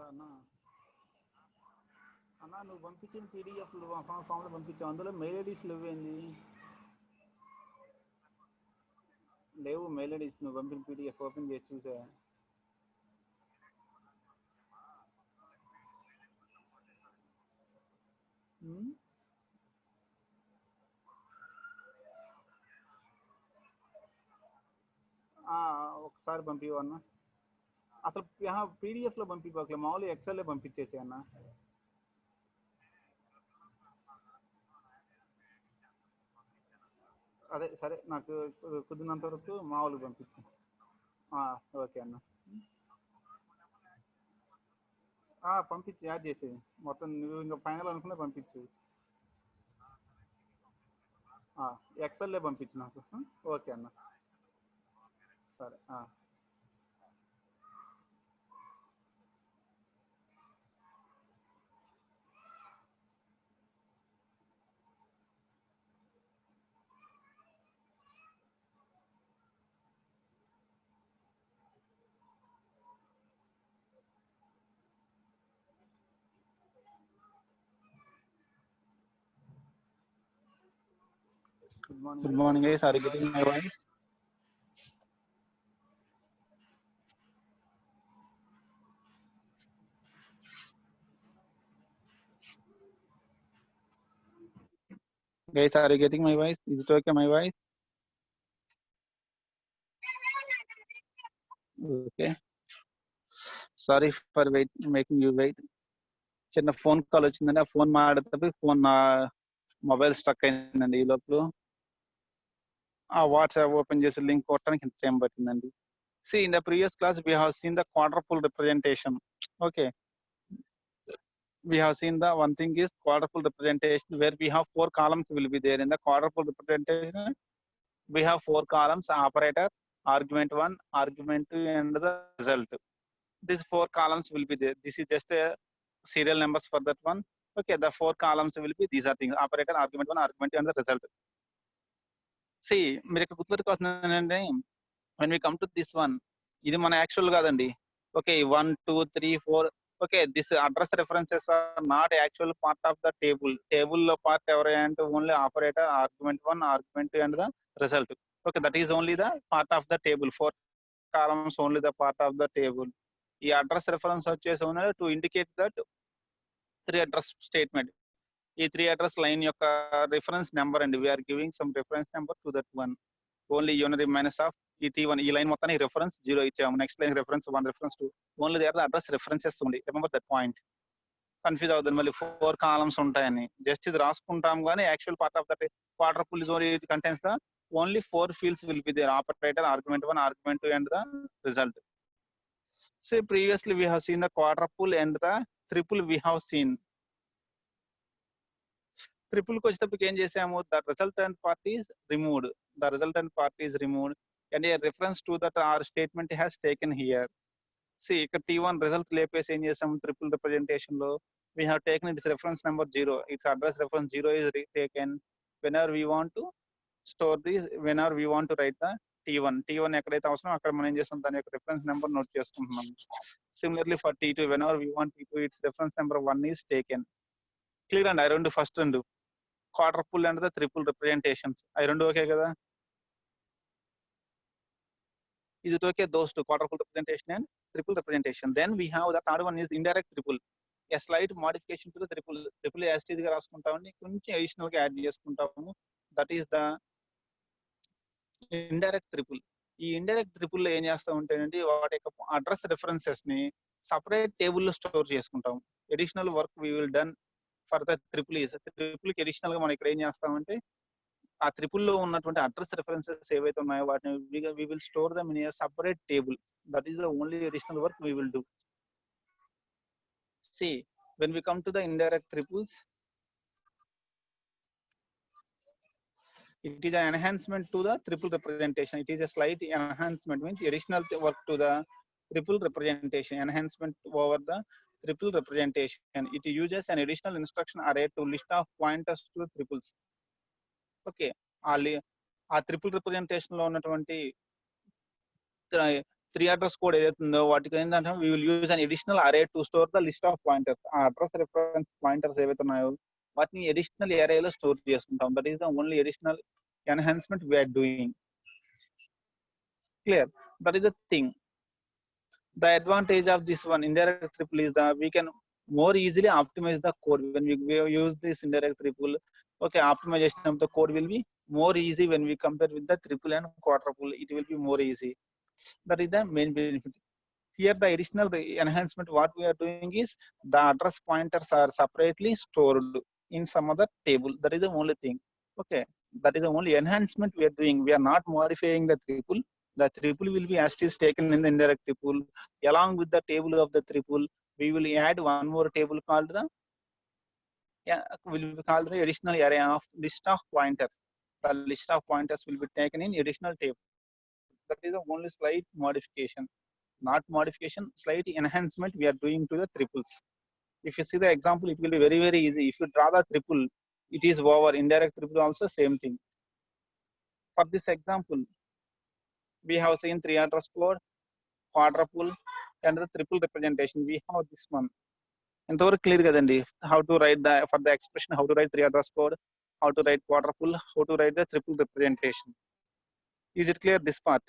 Hello అన్న అన్న నువ్వు పంపించిన పీడిఎఫ్లు ఫామ్లో పంపించావు, అందులో మెయిల్ ఐడీస్ లేవేంది? లేవు మెయిల్ ఐడీస్. నువ్వు పంపిన పీడిఎఫ్ ఓపెన్ చేసి చూసా. ఒకసారి పంపివన్నా. అసలు పీడిఎఫ్లో పంపిపోకలే, మామూలు ఎక్సెల్లో పంపించేసి అన్న. అదే సరే, నాకు కుదిరినంత వరకు మామూలు పంపించు. ఓకే అన్న, పంపించు, యాడ్ చేసి మొత్తం నువ్వు ఇంకా ఫైనల్ అనుకున్నా పంపించు. ఎక్సెల్లే పంపించు నాకు. ఓకే అన్న, సరే. Good morning, guys. Are you getting my voice? Guys, are you getting my voice? Is it okay, my voice? Okay. Sorry for making you wait. చిన్న ఫోన్ కాల్ వచ్చిందండి. ఆ ఫోన్ మాట్లాడేటప్పుడు ఫోన్ మొబైల్ స్ట్రక్ అయిందండి. ఈ లోపల ఆ WhatsApp open చేసి link కొట్టడానికి ఇంత టైం పట్టిందండి. See, in the previous class, we have seen the quadruple representation. Okay. We have seen the one thing is quadruple representation, where we have 4 columns will be there. In the quadruple representation, we have 4 columns: operator, argument 1, argument 2, and the result. These 4 columns will be there. This is just a serial numbers for that one. Okay, the 4 columns will be these are things: operator, argument 1, argument 2, and the result. See, మీరు ఇక్కడ గుర్తుపెట్టుకోవాల్సిందండి, when we come to this one, ఇది మన actual కాదండి. Okay, 1, 2, 3, 4. Okay, this address references are not actual part of the table. Table lo part ఎవరంటే only operator, argument 1, argument 2, and the result. Okay, that is only the part of the table. 4 columns only the part of the table. ఈ address reference వచ్చేసి ఉన్నది to indicate that 3 address statement. ఈ 3 address line యొక్క reference number అండి. We are giving some reference number to that one. Only unary minus of ఈ T1. ఈ line మొత్తానికి reference 0 ఇచ్చాము. Next line reference 1, reference 2. Only they are the address references ఉంది. Remember that point. Confuse అవుతుంది మళ్ళీ 4 columns ఉంటాయని. Just ఇది రాసుకుంటాం కానీ actual part of that quadruple is only it contains the only 4 fields will be there: operator, argument 1, argument 2, and the result. Say previously we have seen the quadruple and the triple we have seen. Triple కి వచ్చేటప్పటికి ఏం చేసాము, the resultant part is removed. The resultant part is removed and a reference to that our statement has taken here. See, ఇక్కడ T1 result లేపేసి ఏం చేసాము, triple representation లో we have taken its reference number 0. Its address reference 0 is taken whenever we want to store this, whenever we want to write the T1 ఎక్కడైతే అవసరం అక్కడ మనం ఏం చేస్తాం, దాని యొక్క రిఫరెన్స్ నెంబర్ నోట్ చేసుకుంటున్నాం. Similarly for T2, whenever we want T2, its reference number 1 is taken. Clear అండి? I రెండు ఫస్ట్ రెండు quadruple and the triple representations. I రెండు ఓకే కదా? Is it okay, those two, quadruple representation and triple representation? Then we have the third one is indirect triple. A slight modification to the triple as it is గా రాసుకుంటామండి, కొంచెం additional గా add చేసుకుంటాము. That is the indirect triple. ఈ indirect triple లో ఏం చేస్తాం ఉంటేనండి, వాటి యొక్క అడ్రస్ రిఫరెన్సెస్ ని సపరేట్ టేబుల్ లో స్టోర్ చేసుకుంటాం. Additional work we will done for the triple కి అడిషనల్ గా మనం ఇక్కడ ఏం చేస్తామంటే ఆ ట్రిపుల్ లో ఉన్నటువంటి అడ్రస్ రిఫరెన్సెస్ ఏవైతే ఉన్నాయో వాటిని we will store them in a separate table. That is the only additional work we will do. See, when we come to the indirect triples, it is an enhancement to the triple representation. It is a slight enhancement, means additional work to the triple representation, enhancement over the triple representation. It uses an additional instruction array to list of pointers to the triples. Okay, ఆ triple representation లో ఉన్నటువంటి 3 address code ఏదైతే ఉందో వాటికి ఏంటంటే we will use an additional array to store the list of pointers. ఆ address reference pointers ఏవైతే ఉన్నాయో వాటిని అడిషనల్ అరేలో స్టోర్ చేసుకుంటాం. That is the only additional enhancement we are doing. Clear? That is the thing. The advantage of this one indirect triple is that we can more easily optimize the code when we use this indirect triple. Okay, optimization of the code will be more easy when we compare with the triple and quadruple. It will be more easy. That is the main benefit. Here the additional enhancement what we are doing is the address pointers are separately stored in some other table. That is the only thing. Okay, that is the only enhancement we are doing. We are not modifying the triple. The triple will be as it is taken in the indirect triple. Along with the table of the triple, we will add one more table called the will be called the additional array of list of pointers. The list of pointers will be taken in additional table. That is the only slight modification. Not modification, slight enhancement we are doing to the triples. If you see the example, it will be very, very easy. If you draw the triple, it is over. Indirect triple also same thing. For this example, we have seen 3 address code, quadruple, and the triple representation. We have this one. And those are clear kadandi. How to write the for the expression, how to write 3 address code, how to write quadruple, how to write the triple representation. Is it clear this part?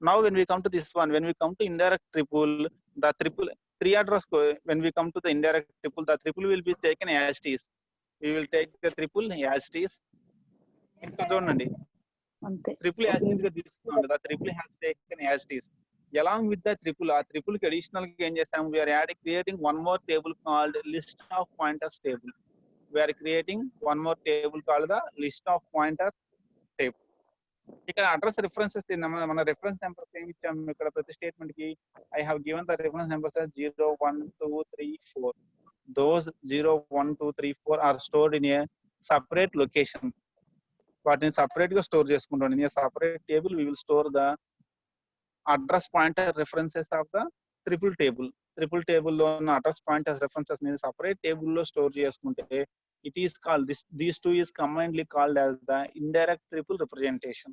Now when we come to this one, when we come to indirect triple, the triple 3 address code, when we come to the indirect triple, the triple will be taken as it is. We will take the triple as it is. Triple as it is the triple has taken as it is. Along with the triple, triple additional changes, we are creating one more table called list of pointers table. We are creating one more table called the list of pointers table. ఇక్కడ address references మన reference numbers ఏమి ఇచ్చాము ఇక్కడ ప్రతి statement కి I have given the reference numbers 0 1 2 3 4. Those 0 1 2 3 4 are stored in a separate location. వాటిని separate గా store చేసుకుంటాం. In a separate table we will store the address pointer references of the triple table. Triple table లో ఉన్న address pointer references ని separate table లో store చేసుకుంటే it is called these two is commonly called as the indirect triple representation.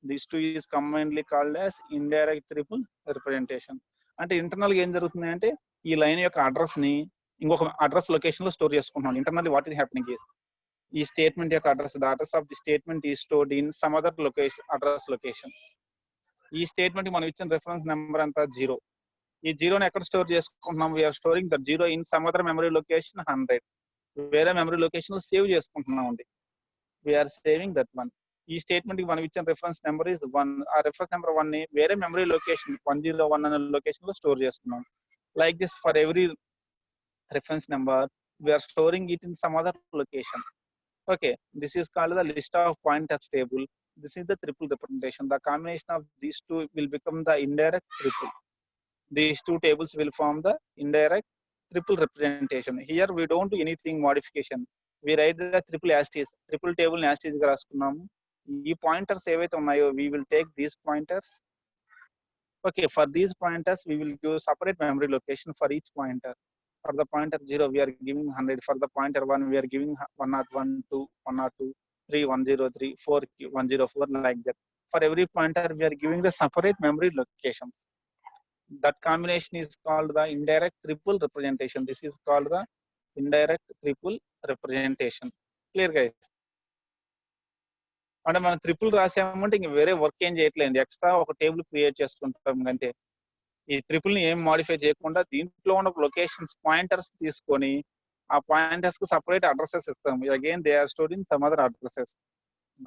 These two is commonly called as indirect triple representation. అంటే internal గా ఏం జరుగుతుంది అంటే ఈ లైన్ యొక్క అడ్రస్ ని ఇంకొక అడ్రస్ లొకేషన్ లో స్టోర్ చేసుకుంటున్నాం. Internally what is happening is ఈ స్టేట్మెంట్ యొక్క address the address of the statement is stored in some other location address location. ఈ స్టేట్మెంట్ మనం ఇచ్చిన రిఫరెన్స్ నెంబర్ అంతా 0. ఈ 0ని ఎక్కడ స్టోర్ చేసుకుంటున్నాం? We are storing that 0 in some other memory location 100. వేరే మెమరీ లొకేషన్ లో సేవ్ చేసుకుంటున్నాం అండి. We are saving that one. ఈ స్టేట్మెంట్ కి మనం ఇచ్చిన రిఫరెన్స్ నెంబర్ ఇస్ 1. ఆ రిఫరెన్స్ నెంబర్ 1 ని వేరే మెమరీ లొకేషన్ 101 అనే లొకేషన్ లో స్టోర్ చేసుకున్నాం. Like this for every reference number we are storing it in some other location. Okay, this is called the list of pointers table. This is the triple representation. The combination of these two will become the indirect triple. These two tables will form the indirect triple representation. Here we don't do anything modification. We write the triple as is. Triple table as is ga raskunnam. Ee pointers evaithe unnayo we will take these pointers. Okay, for these pointers we will give separate memory location for each pointer. For the pointer 0 we are giving 100. For the pointer 1 we are giving 101 2 102 3 103 4 104 like that. For every pointer we are giving the separate memory locations. That combination is called the indirect triple representation. This is called the indirect triple representation. Clear guys? అంటే మనం triple రాసామంటే ఇంక వేరే work ఏం చేయట్లేదు, extra ఒక table create చేసుకుంటాం అంతే. ఈ ట్రిపుల్ ని ఏం మాడిఫై చేయకుండా దీంట్లో ఉన్న లొకేషన్స్ పాయింటర్స్ తీసుకొని ఆ పాయింటర్స్ కు సపరేట్ అడ్రసెస్ ఇస్తాం. Again they are stored in some other addresses.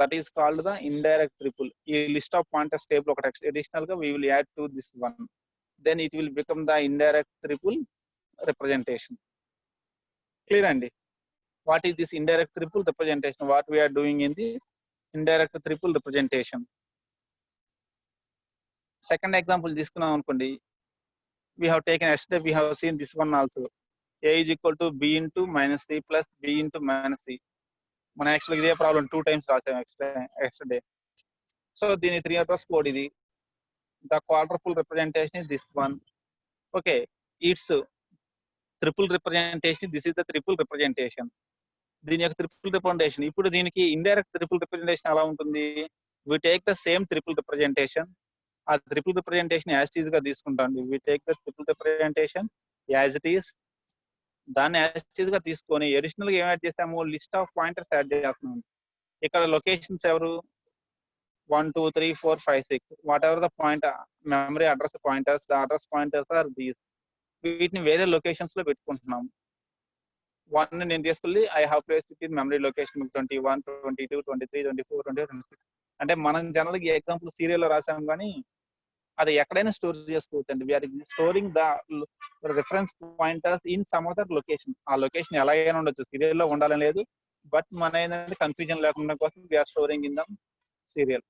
That is called the indirect triple. ఈ లిస్ట్ ఆఫ్ పాయింటర్స్ టేబుల్ ఒకటి అడిషనల్ గా we will add to this one. Then it will become the indirect triple representation. Clear andi? What is this indirect triple representation? What we are doing in this indirect triple representation? Second example తీసుకున్నాం అనుకోండి. We have taken yesterday, we have seen this one also. A is equal to b into minus c plus b into minus c. మనం యాక్చువల్గా ఇదే problem 2 times రాసాం yesterday. So దీని 3 address code ఇది. The quadruple representation is this one. Okay, it's triple representation. This is the triple representation. దీని యొక్క triple representation. ఇప్పుడు దీనికి ఇండైరెక్ట్ ట్రిపుల్ రిప్రజెంటేషన్ ఎలా ఉంటుంది? we take the same triple representation. ఆ triple representation as it is గా తీసుకుంటాం. We take the triple representation as it is. దాన్ని యాజ్ ఇట్ ఈస్ గా తీసుకొని అడిషనల్ గా ఏం యాడ్ చేస్తాము, లిస్ట్ ఆఫ్ పాయింటర్స్ యాడ్ చేస్తున్నాం. ఇక్కడ లొకేషన్స్ ఎవరు 1 2 3 4 5 6 whatever the point memory address pointers, the address pointers are these. వీటిని వేరే లొకేషన్స్ లో పెట్టుకుంటున్నాం. 1 నేను తీసుకెళ్ళి I have place it in memory location 21 22 23 24 25 26. అంటే మనం జనరల్ గా ఎగ్జాంపుల్ సీరియల్ లో రాసాం కానీ అది ఎక్కడైనా స్టోర్ చేసుకోవచ్చు అండి. We are storing the reference pointers in some other location. ఆ లొకేషన్ ఎలా అయినా ఉండొచ్చు, సీరియల్ లో ఉండాలని లేదు. బట్ మన ఏంటంటే కన్ఫ్యూజన్ లేకుండా కోసం we are storing in the serial.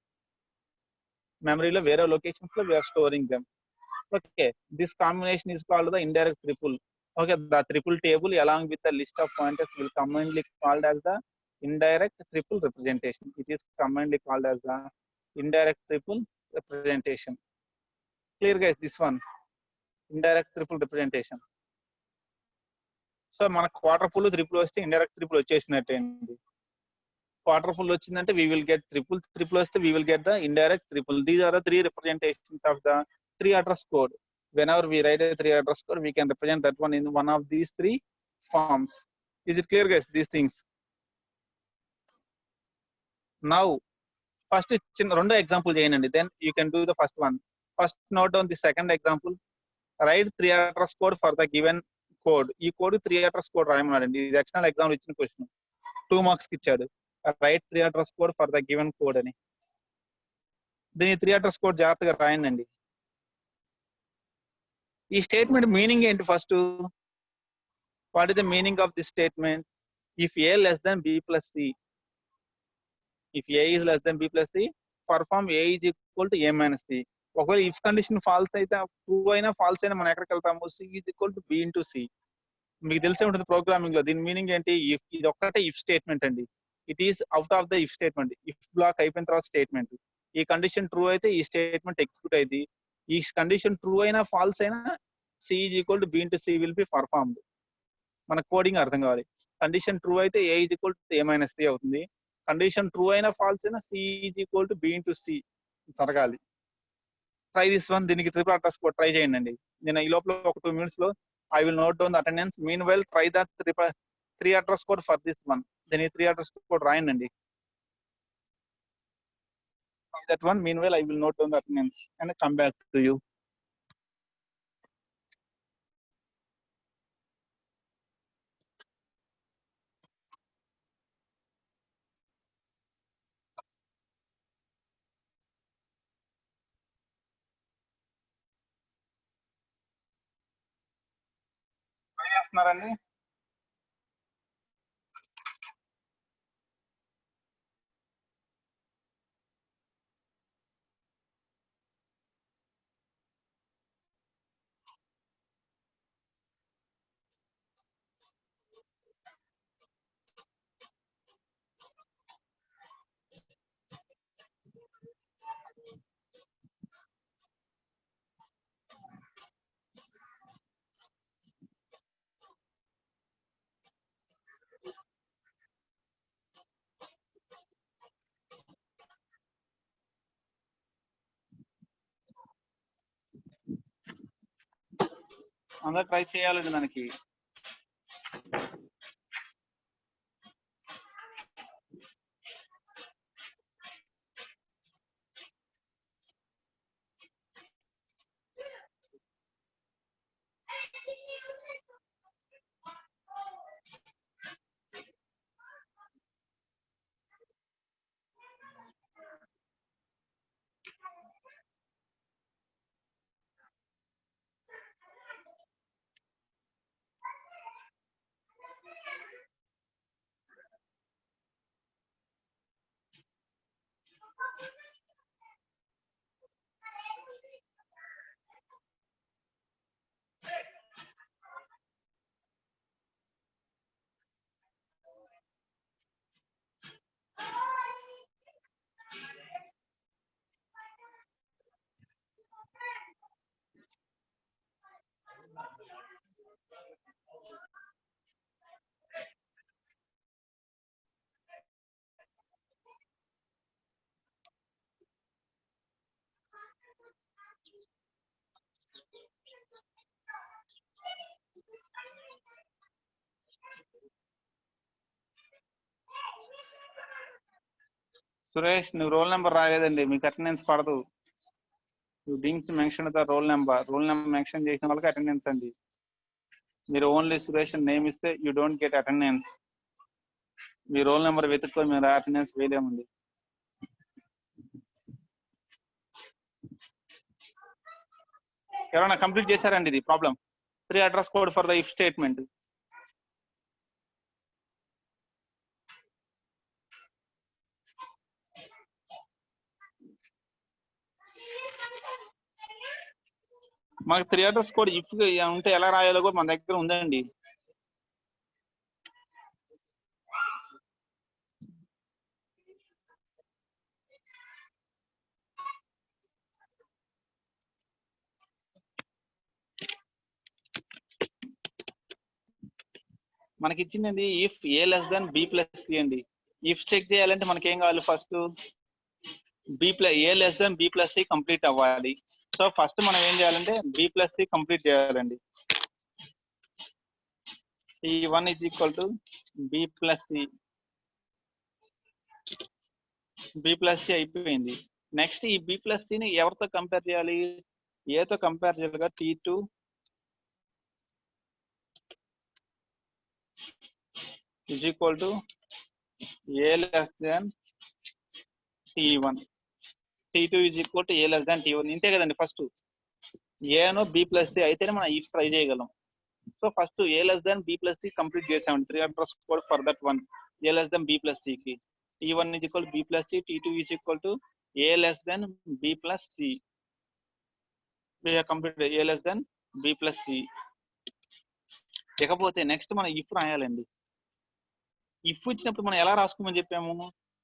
మెమరీలో వేరే లొకేషన్స్ లో we are storing them. Okay, this combination is called the indirect triple. Okay, the triple table along with the list of pointers will commonly called as the indirect triple representation. It is commonly called as the indirect triple representation. Clear guys, this one indirect triple representation. So మన quarter full triple వస్తే indirect triple వచ్చేసినట్టే అండి. Quarter full వచ్చిందంటే we will get triple, triple వస్తే we will get the indirect triple. These are the three representations of the three address code. Whenever we write a 3 address code, we can represent that one in one of these 3 forms. Is it clear guys, these things? Now first రెండు example చేయండి, then you can do the first one. First note down the second example. Write 3 address code for the given code. ఈ code 3 address code రాయమన్నారండి. ఇది external exam ఇచ్చిన question, 2 marks ఇచ్చాడు. Right 3 address code for the given code అని. దీని 3 address code జాగ్రత్తగా రాయండి. ఈ statement meaning ఏంటి first? What is the meaning of this statement? If A less than B plus C, if A is less than B plus C, perform A is equal to A minus C. ఒకవేళ if condition false అయితే, true అయినా false అయినా మనం ఎక్కడికి వెళ్తాము? C is equal to B into C. మీకు తెలిసే ఉంటుంది ప్రోగ్రామింగ్ లో. దీని మీనింగ్ ఏంటి? ఇఫ్, ఇది ఒక్కటే ఇఫ్ స్టేట్మెంట్ అండి. It is out of the if statement. If block అయిపోయిన తర్వాత స్టేట్మెంట్. ఈ కండిషన్ ట్రూ అయితే ఈ స్టేట్మెంట్ ఎగ్జిక్యూట్ అయింది. ఈ కండిషన్ ట్రూ అయినా ఫాల్స్ అయినా C is equal to B into C will be performed. మన కోడింగ్ అర్థం కావాలి. కండిషన్ ట్రూ అయితే A is equal to A minus C అవుతుంది. కండిషన్ ట్రూ అయినా ఫాల్స్ అయినా C is equal to B into C జరగాలి. Try this one. దీనికి triple address code try చేయండి. నేను ఈ లోపల ఒక 2 minutes లో I will note down the attendance. Mean while try the 3 address code for this one. దీని 3 address code రాయండి. That one, meanwhile I will note down the attendance and come back to you. Try చేస్తున్నారండి? అందరూ try చేయాలండి దానికి. సురేష్ నువ్వు roll number రాలేదండి, మీకు attendance పడదు. You didn't mention the roll number mention చేసిన వాళ్ళకి అటెండెన్స్ అండి. మీరు ఓన్లీ సురేష్ నేమ్ ఇస్తే you don't get attendance. Me roll number వెతుక్కొని మీరు అటెండెన్స్ వేయలేమండి. ఎవరైనా కంప్లీట్ చేశారండి ఇది problem? 3 address code for the if statement. మనకి 3 అడ్రస్ కోడ్ ఇఫ్ ఉంటే ఎలా రాయాలో కూడా మన దగ్గర ఉందండి. మనకి ఇచ్చింది if A less than B plus C అండి. ఇఫ్ చెక్ చేయాలంటే మనకి ఏం కావాలి? First A less than B plus C complete అవ్వాలి. సో ఫస్ట్ మనం ఏం చేయాలంటే బి ప్లస్ సి కంప్లీట్ చేయాలండి. T1 is equal to B plus C. B plus C అయిపోయింది. నెక్స్ట్ ఈ B plus C ని ఎవరితో కంపేర్ చేయాలి? ఏతో కంపేర్ చేయాలిగా. T2 is equal to A less than T1. T2 is equal to A less than T1. ఇంతే కదండి. First ఏనో B plus C అయితేనే మనం ఇఫ్ ట్రై చేయగలం. So first A less than B plus C complete చేసాం. 3 address code for that one. A less than B plus C కి T1 is equal to B plus C, T2 is equal to A less than B plus C. We have completed A less than B plus C. ఇకపోతే next మనం if రాయాలండి. If ఇచ్చినప్పుడు మనం ఎలా రాసుకోమని చెప్పాము?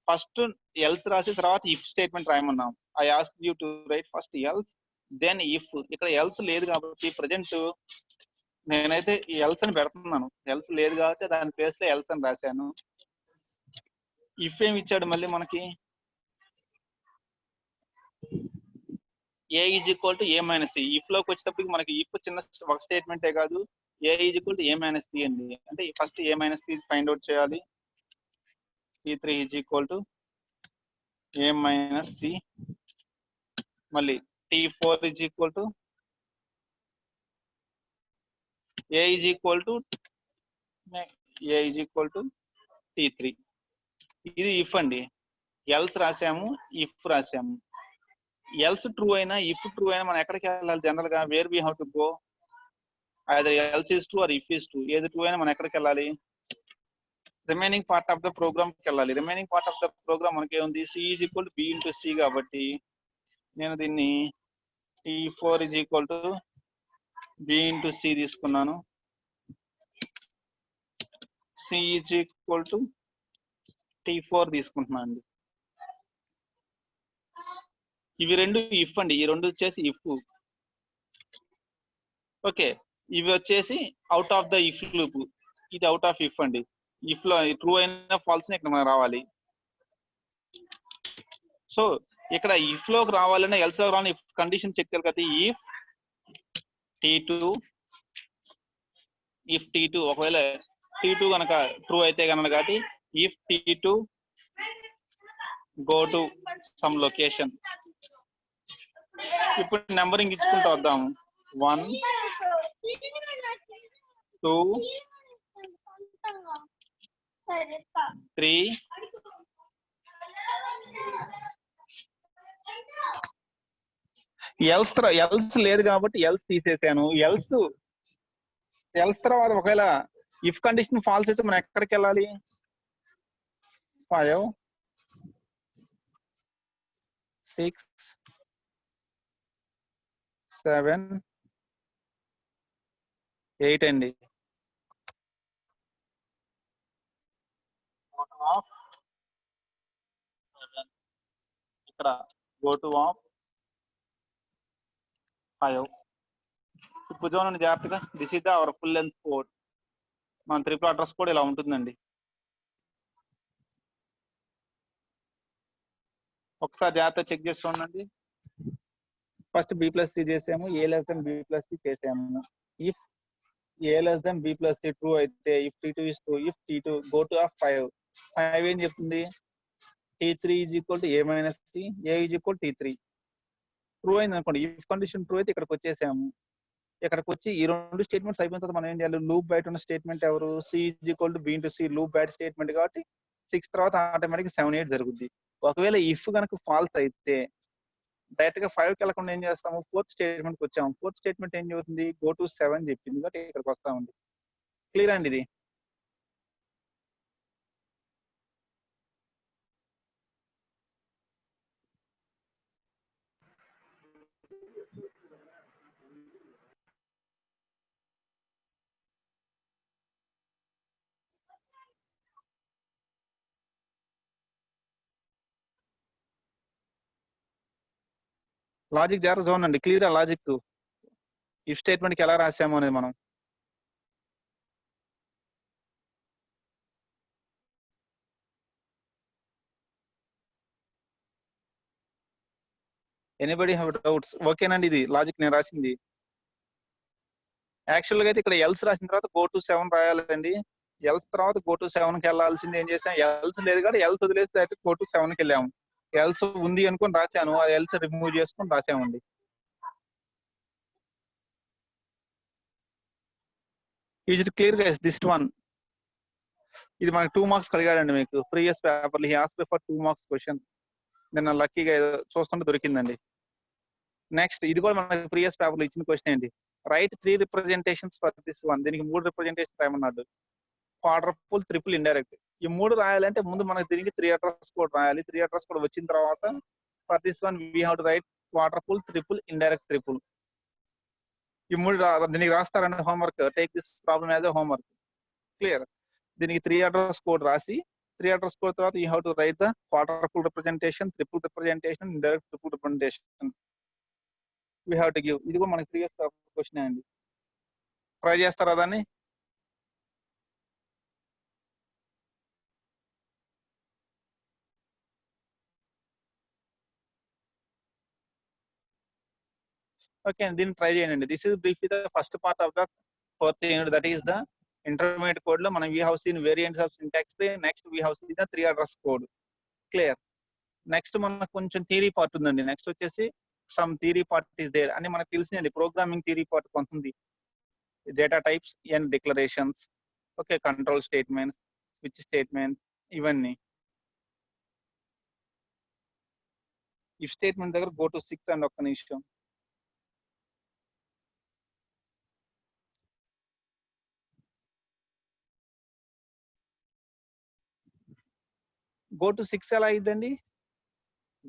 First else రాసి తర్వాత ఇఫ్ స్టేట్మెంట్ రాయమన్నాం. I ask you to write first else then if. ఇక్కడ ఎల్స్ లేదు కాబట్టి ప్రజెంట్ నేనైతే ఎల్స్ అని పెడుతున్నాను. ఎల్స్ లేదు కాబట్టి దాని ప్లేస్ లో ఎల్స్ అని రాశాను. ఇఫ్ ఏమి ఇచ్చాడు మళ్ళీ మనకి? A is equal to A minus C. If లోకి వచ్చేటప్పటికి మనకి ఇఫ్ చిన్న ఒక స్టేట్మెంటే కాదు, A is equal to A minus C అండి. అంటే first A minus C find out చేయాలి. T3 is equal to A minus C. మళ్ళీ T4 is equal to A is equal to T3. ఇది ఇఫ్ అండి. ఎల్స్ రాసాము, if రాసాము. Else true అయినా if true అయినా మనం ఎక్కడికి వెళ్ళాలి? జనరల్ గా where we have to go? Either else is true or if is true. ఏది ట్రూ అయినా మనం ఎక్కడికి వెళ్ళాలి? Remaining part of the program కి వెళ్ళాలి. Remaining part of the program మనకి ఏముంది? C is equal to B into C కాబట్టి నేను దీన్ని T4 is equal to B into C తీసుకున్నాను. C is equal to T4 తీసుకుంటున్నాను అండి. ఇవి రెండు ఇఫ్ అండి. ఈ రెండు వచ్చేసి ఇఫ్. ఓకే, ఇవి వచ్చేసి out of the if loop. ఇది అవుట్ ఆఫ్ ఇఫ్ అండి. ఇఫ్ లో ట్రూ అయినా ఫాల్స్ ఇక్కడ మనకు రావాలి. సో ఇక్కడ ఇఫ్ లోకి రావాలన్నా ఎల్స్ లో రావాలని కండిషన్ చెక్ చేయాలి కదా. ఇఫ్ T2 ఒకవేళ T2 కనుక ట్రూ అయితే కనుక కాబట్టి if T2 go to some location. ఇప్పుడు నెంబరింగ్ ఇచ్చుకుంటూ వద్దాము. 1 2 3 ఎల్స్ లేదు కాబట్టి ఎల్స్ తీసేసాను. ఎల్స్ తర్వాత ఒకవేళ ఇఫ్ కండిషన్ ఫాల్స్ అయితే మనం ఎక్కడికి వెళ్ళాలి? 5 6 7 8 అండి. ఇక్కడ గో టు ఆఫ్ 5. ఇప్పుడు చూడండి జాగ్రత్తగా. This is the our full length code. మన ట్రిపుల్ అడ్రస్ కోడ్ ఇలా ఉంటుందండి. ఒకసారి జాగ్రత్త చెక్ చేసి చూడండి. ఫస్ట్ బి ప్లస్ సి చేసాము, A less than B plus C చేసాము. If A less than B plus C true అయితే if T2 is true, if T2 go to of 5 ఏం చెప్తుంది? T3 is equal to A minus C, A is equal to T3. True అయింది అనుకోండి, if condition true అయితే ఇక్కడికి వచ్చేసాము. ఇక్కడికి వచ్చి ఈ రెండు స్టేట్మెంట్స్ అయిపోయిన తర్వాత మనం ఏం చేయాలి, లూప్ బయట ఉన్న స్టేట్మెంట్ ఎవరు, C is equal to B into C, loop బయట స్టేట్మెంట్ కాబట్టి 6 తర్వాత ఆటోమేటిక్ 7 8 జరుగుద్ది. ఒకవేళ ఇఫ్ కనుక ఫాల్స్ అయితే డైరెక్ట్ గా 5 కి వెళ్ళకుండా ఏం చేస్తాము, ఫోర్త్ స్టేట్మెంట్ కి వచ్చాము. ఫోర్త్ స్టేట్మెంట్ ఏం చెబుతుంది, గో టు 7 చెప్పింది కాబట్టి ఇక్కడికి వస్తా ఉంది. క్లియర్ అండి ఇది? లాజిక్ జాగ్రత్త చూడండి, క్లియర్ ఆ లాజిక్ ఇఫ్ స్టేట్మెంట్ కి ఎలా రాసాము అనేది మనం. Anybody have doubts? ఓకేనండి, ఇది లాజిక్ నేను రాసింది. యాక్చువల్ గా అయితే ఇక్కడ ఎల్స్ రాసిన తర్వాత గో టు 7 రాయాలండి. ఎల్స్ తర్వాత గో టు 7 కి వెళ్ళాల్సింది ఏం చేసాం, ఎల్స్ లేదు కాబట్టి ఎల్స్ వదిలేసి డైరెక్ట్ గో టు 7 కి వెళ్ళాము. ఎల్స్ ఉంది అనుకుని రాశాను, ఆ ఎల్స్ రిమూవ్ చేసుకుని రాసామండి. Is it clear guys this one? ఇది మనకి 2 మార్క్స్ అడిగాడండి మీకు previous paper. He asked for 2 marks question. నిన్న లక్కీగా చూస్తుంటే దొరికిందండి. నెక్స్ట్ ఇది కూడా మనకి ప్రీవియస్ పేపర్ లో ఇచ్చిన క్వశ్చన్ ఏంటి, right 3 representations for this one. దీనికి 3 రిప్రజెంటేషన్ రాయమన్నాడు. Quadruple, triple, indirect. ఈ 3 రాయాలంటే ముందు మనకి దీనికి 3 అడ్రస్ కోడ్ రాయాలి. 3 అడ్రస్ కోడ్ వచ్చిన తర్వాత for this one we have to write quadruple, triple, indirect, triple. ఈ 3 దీనికి రాస్తారండి homework. Take this problem as a homework. Clear? దీనికి 3 అడ్రస్ కోడ్ రాసి 3 అడ్రస్ కోడ్ తర్వాత you have to write the quadruple representation, triple representation, indirect triple representation we have to give. ఇది కూడా మనకి previous question అండి. ట్రై చేస్తారా దాన్ని? Okay, దీన్ని ట్రై చేయండి. This is briefly the first part of the fourth unit, that is the intermediate code లో మనం we have seen variants of syntax tree. Next we have seen the 3 address code. Clear? Next మనకు కొంచెం theory part ఉందండి. Next వచ్చేసి some theory part is there అని మనకు తెలిసిందండి. Programming theory part కొంత ఉంది. Data types and declarations, okay, control statements, switch statements, ఇవన్నీ. ఇఫ్ స్టేట్మెంట్ దగ్గర గో టు 6 అండ్ ఒక్క నిమిషం. గో టు 6 ఎలా అయిందండి,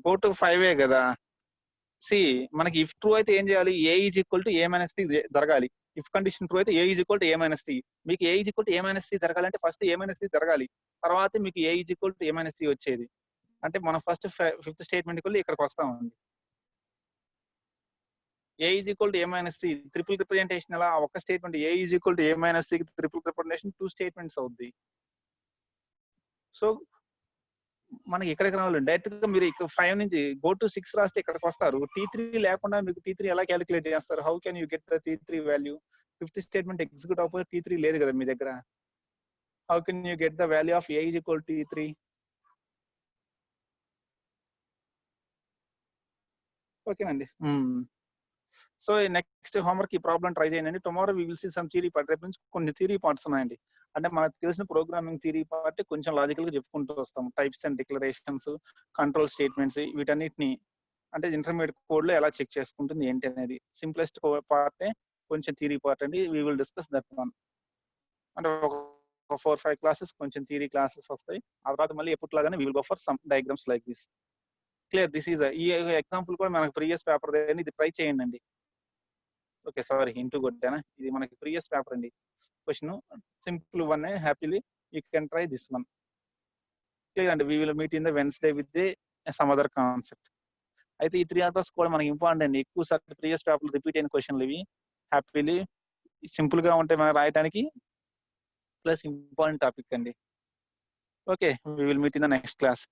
గో టు 5 కదా. సి మనకి ఇఫ్ ట్రూ అయితే ఏం చేయాలి, A is equal to A minus C జరగాలి. ఇఫ్ కండిషన్ ట్రూ అయితే A is equal to A minus C. మీకు A is equal to A minus C జరగాలంటే ఫస్ట్ ఏ మైనస్ సి జరగాలి, తర్వాత మీకు A is equal to A minus C వచ్చేది. అంటే మనం ఫస్ట్ 5th స్టేట్మెంట్ కి వెళ్ళి ఇక్కడికి వస్తామండి. A is equal to A minus C triple representation ఎలా, ఒక statement A is equal to A minus C triple representation 2 statements అవుద్ది. సో మనకి ఎక్కడికి రావాలి, డైరెక్ట్ గా మీరు ఇక్కడ 5 నుంచి గో టు 6 రాస్తే ఇక్కడికి వస్తారు. T3 లేకుండా మీకు T3 ఎలా క్యాలిక్యులేట్ చేస్తారు, how can you get the T3 value? 5th statement execute అవ్వకపోతే T3 లేదు కదా మీ దగ్గర. How can you get the value of A is equal to T3? ఓకేనండి. సో నెక్స్ట్ హోంవర్క్ ఈ ప్రాబ్లం ట్రై చేయండి. Tomorrow we will see some theory part. రేపు నుంచి కొన్ని థియరీ పార్ట్స్ ఉన్నాయండి. అంటే మనకు తెలిసిన ప్రోగ్రామింగ్ థియరీ పార్ట్ కొంచెం లాజికల్ గా చెప్పుకుంటూ వస్తాం. Types and declarations, control statements, వీటన్నిటిని అంటే ఇంటర్మీడియట్ కోడ్ లో ఎలా చెక్ చేసుకుంటుంది ఏంటి అనేది సింప్లెస్ట్ పార్టే కొంచెం థియరీ పార్ట్ అండి. We will discuss that one. అంటే ఒక 4-5 క్లాసెస్ కొంచెం థియరీ క్లాసెస్ వస్తాయి. ఆ తర్వాత మళ్ళీ ఎప్పటిలాగానే we will go for some diagrams like this. Clear? This is ఈ ఎగ్జాంపుల్ కూడా మనకు ప్రీవియస్ పేపర్ ఇది ట్రై చేయండి. ఓకే, సారీ ఇంటూ కొట్టానా, ఇది మనకి ప్రీవియస్ పేపర్ అండి. Question simple one, happily you can try this one. Clear అండి? We will meet in the Wednesday with the some other concept. అయితే ఈ 3 అడ్రస్ కూడా మనకి ఇంపార్టెంట్ అండి. ఎక్కువ సార్లు ప్రీవియస్ పేపర్ రిపీట్ అయిన క్వశ్చన్లు ఇవి. హ్యాపీలీ సింపుల్ గా ఉంటాయి మనం రాయడానికి, ప్లస్ ఇంపార్టెంట్ టాపిక్ అండి. Okay, we will meet in the next class.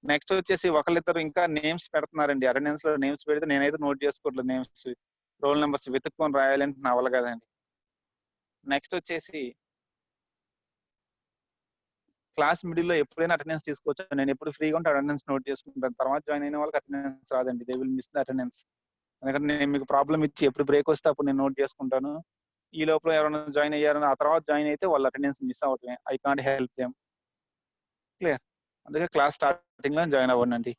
Next వచ్చేసి ఒకళ్ళిద్దరు ఇంకా నేమ్స్ పెడుతున్నారండి. అటెండెన్స్ లో నేమ్స్ పెడితే నేనైతే నోట్ చేసుకోవట్లేదు. నేమ్స్, రోల్ నెంబర్స్ వెతుక్కొని రాయాలంటే నా వల్ల కదండి. నెక్స్ట్ వచ్చేసి క్లాస్ మిడిల్ లో ఎప్పుడైనా అటెండెన్స్ తీసుకోవచ్చు. నేను ఎప్పుడు ఫ్రీగా ఉంటే అటెండెన్స్ నోట్ చేసుకుంటాను. తర్వాత జాయిన్ అయిన వాళ్ళకి అటెండెన్స్ రాదండి. They will miss the attendance. ఎందుకంటే నేను మీకు ప్రాబ్లం ఇచ్చి ఎప్పుడు బ్రేక్ వస్తే అప్పుడు నేను నోట్ చేసుకుంటాను. ఈ లోపల ఎవరైనా జాయిన్ అయ్యారని ఆ తర్వాత జాయిన్ అయితే వాళ్ళ attendance miss అవటమే. I can't help them. Clear. అందుకే క్లాస్ స్టార్టింగ్ లో జాయిన్ అవ్వండి.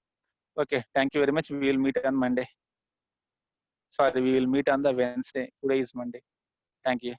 Okay, thank you very much. We will meet on Monday. Sorry, we will meet on the Wednesday. Today is Monday. Thank you.